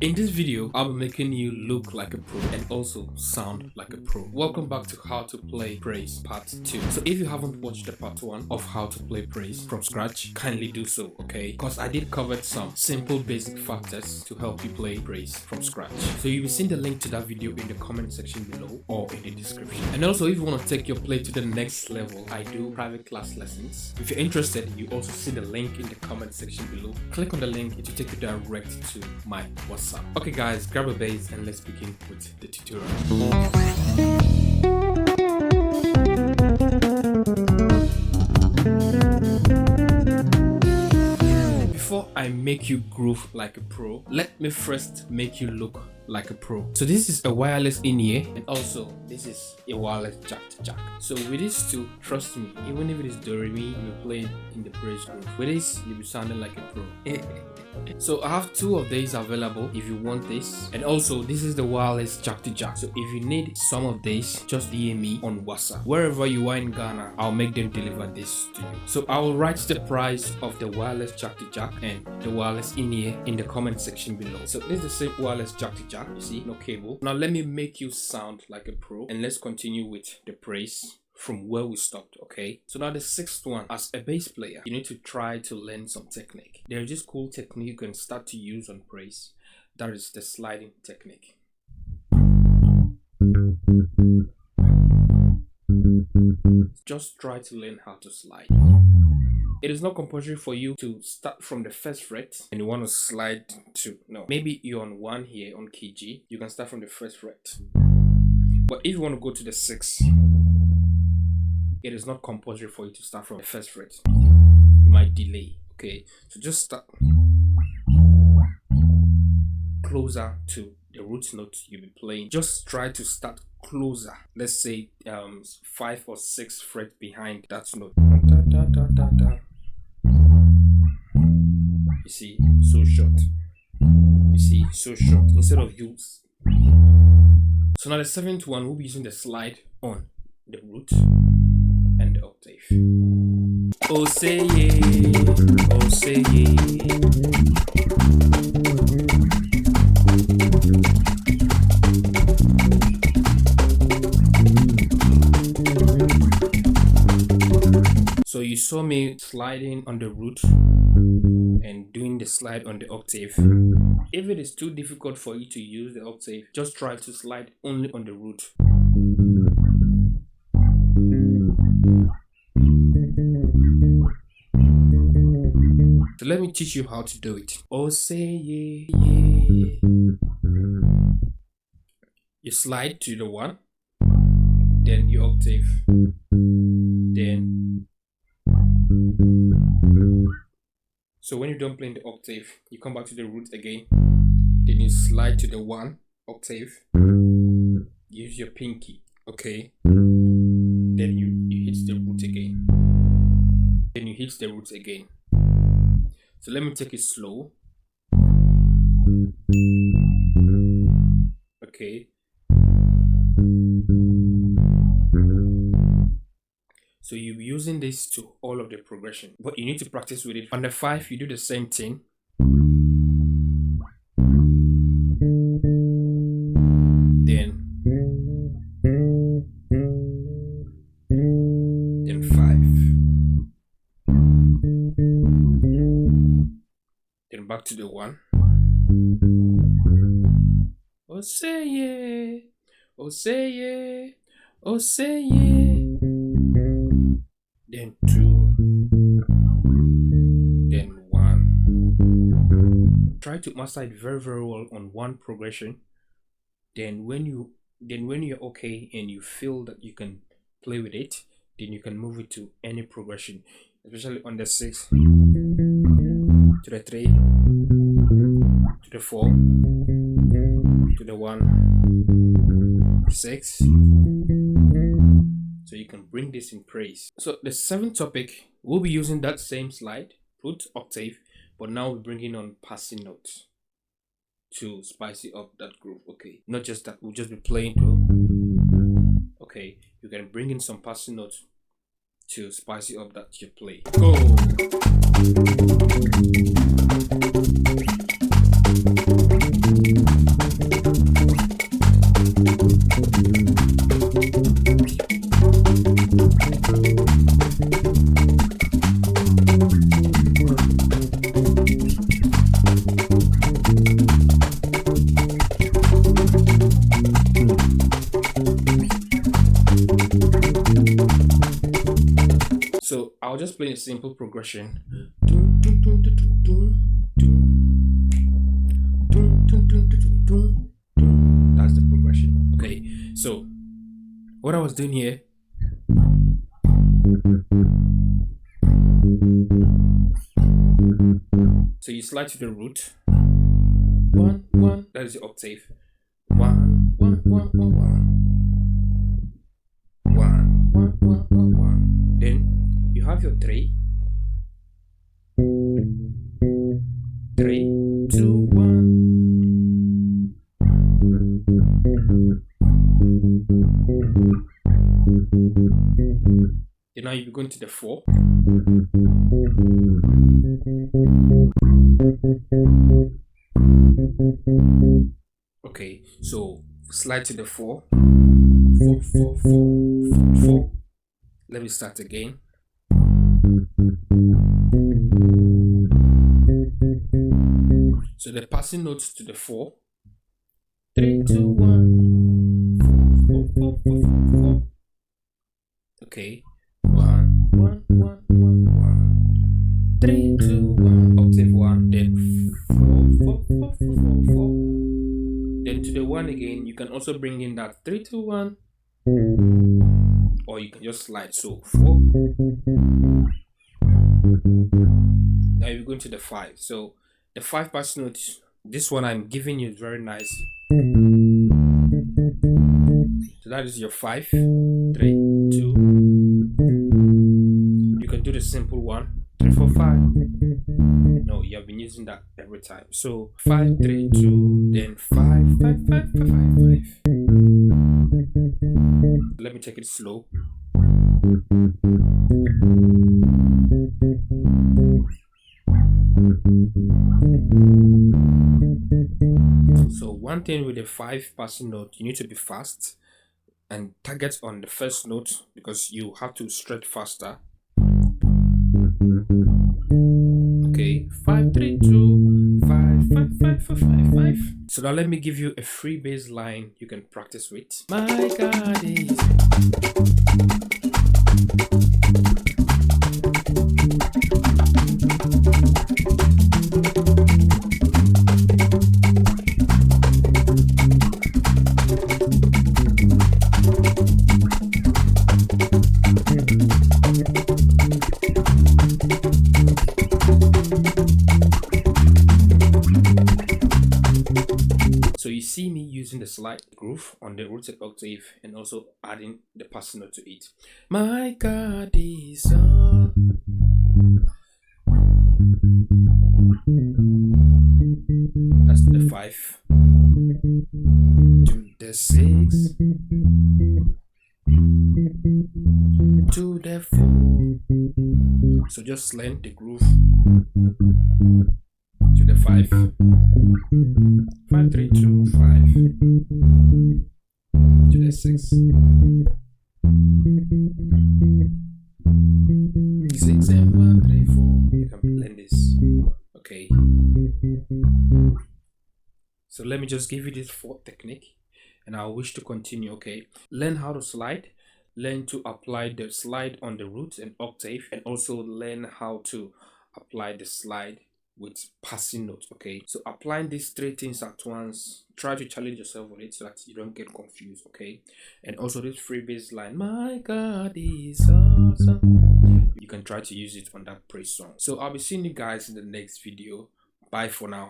In this video, I'll be making you look like a pro and also sound like a pro. Welcome back to How to Play Praise Part 2. So if you haven't watched the Part 1 of How to Play Praise from scratch, kindly do so, okay? Because I did cover some simple basic factors to help you play praise from scratch. So you will see the link to that video in the comment section below or in the description. And also, if you want to take your play to the next level, I do private class lessons. If you're interested, you also see the link in the comment section below. Click on the link, it will take you direct to my WhatsApp. Okay guys, grab a bass and let's begin with the tutorial. Before I make you groove like a pro, let me first make you look like a pro. So this is a wireless in-ear and also this is a wireless jack to jack. So with these two, trust me, even if it is do-re-mi, you play in the praise groove. With this, you'll be sounding like a pro. So I have two of these available if you want this, and also this is the wireless jack to jack. So if you need some of these, just DM me on WhatsApp. Wherever you are in Ghana, I'll make them deliver this to you. So I will write the price of the wireless jack to jack and the wireless in-ear in the comment section below. So this is the same wireless jack to jack, you see, no cable. Now let me make you sound like a pro and let's continue with the praise from where we stopped, okay? So now the sixth one, as a bass player, you need to try to learn some technique. There's this cool technique you can start to use on praise. That is the sliding technique. Just try to learn how to slide. It is not compulsory for you to start from the first fret and you want to slide to, no. Maybe you're on 1 here on key G, you can start from the first fret. But if you want to go to the 6th, it is not compulsory for you to start from the first fret. You might delay, okay? So just start closer to the root note you'll be playing. Just try to start closer. Let's say 5 or 6 fret behind that note. Da, da, da, da, da. You see, so short. You see, so short. Instead of use. So now the 7th one, we'll be using the slide on the root and the octave. Oh say yeah, oh say yeah. So you saw me sliding on the root and doing the slide on the octave. If it is too difficult for you to use the octave, just try to slide only on the root. So let me teach you how to do it. Oh say yeah, yeah. You slide to the 1, then your octave, then. So when you're done playing the octave, you come back to the root again, then you slide to the 1 octave, use your pinky, okay, then you hit the root again, then you hit the root again. So let me take it slow. Okay. So you'll be using this to all of the progression, but you need to practice with it. On the 5, you do the same thing. Then 5. Then back to the 1. Oh say yeah, oh say yeah, oh say yeah. Then 2, then 1. Try to master it very well on one progression. Then when you're okay and you feel that you can play with it, then you can move it to any progression, especially on the 6 to the 3 to the 4 to the 1 6. So you can bring this in praise. So the 7th topic, we'll be using that same slide, root, octave, but now we're bringing on passing notes to spice up that groove, okay? Not just that, we'll just be playing to, okay? You can bring in some passing notes to spice up that you play. Go! I'll just play a simple progression. That's the progression. Okay, so what I was doing here, so you slide to the root, 1 1, that is the octave, 1 1 1 1 1 1 1 1 1 1. Then you have your 3 3 2 1. Then now you go into the 4. Okay, so slide to the 4 4 4 4 4 4. Let me start again. So the passing notes to the 4, 3 2 1 4 4 4 4 4. Okay, 1 1 1 1 1 3 2 1, octave 1, then 4 4 4 4 4 4. Then to the 1 again, you can also bring in that 3 2 1, or you can just slide. So 4. Now you go into the 5. So the 5 passing notes, this one I'm giving you is very nice. So that is your 5 3 2. You can do the simple one, 3 4 5. No, you have been using that every time. So 5 3 2, then 5 5 5 5 5 5. Let me take it slow. So one thing with the 5 passing note, you need to be fast and target on the first note because you have to stretch faster. Okay, 5 3 2 5 5 5 5 5 5. So now let me give you a free bass line you can practice with. My God is. So you see me using the slide groove on the rooted octave and also adding the passing note to it. My God is on. That's the 5 to the 6 to the 4. So just length the groove to the 5 5 3 2 5 to the 6 6 and 1 3 4. You can blend this. Okay, so let me just give you this 4th technique and I wish to continue. Okay, learn how to slide, learn to apply the slide on the root and octave, and also learn how to apply the slide with passing notes. Okay, so applying these 3 things at once, try to challenge yourself with it so that you don't get confused. Okay, and also this free bass line, my God is awesome, you can try to use it on that praise song. So I'll be seeing you guys in the next video. Bye for now.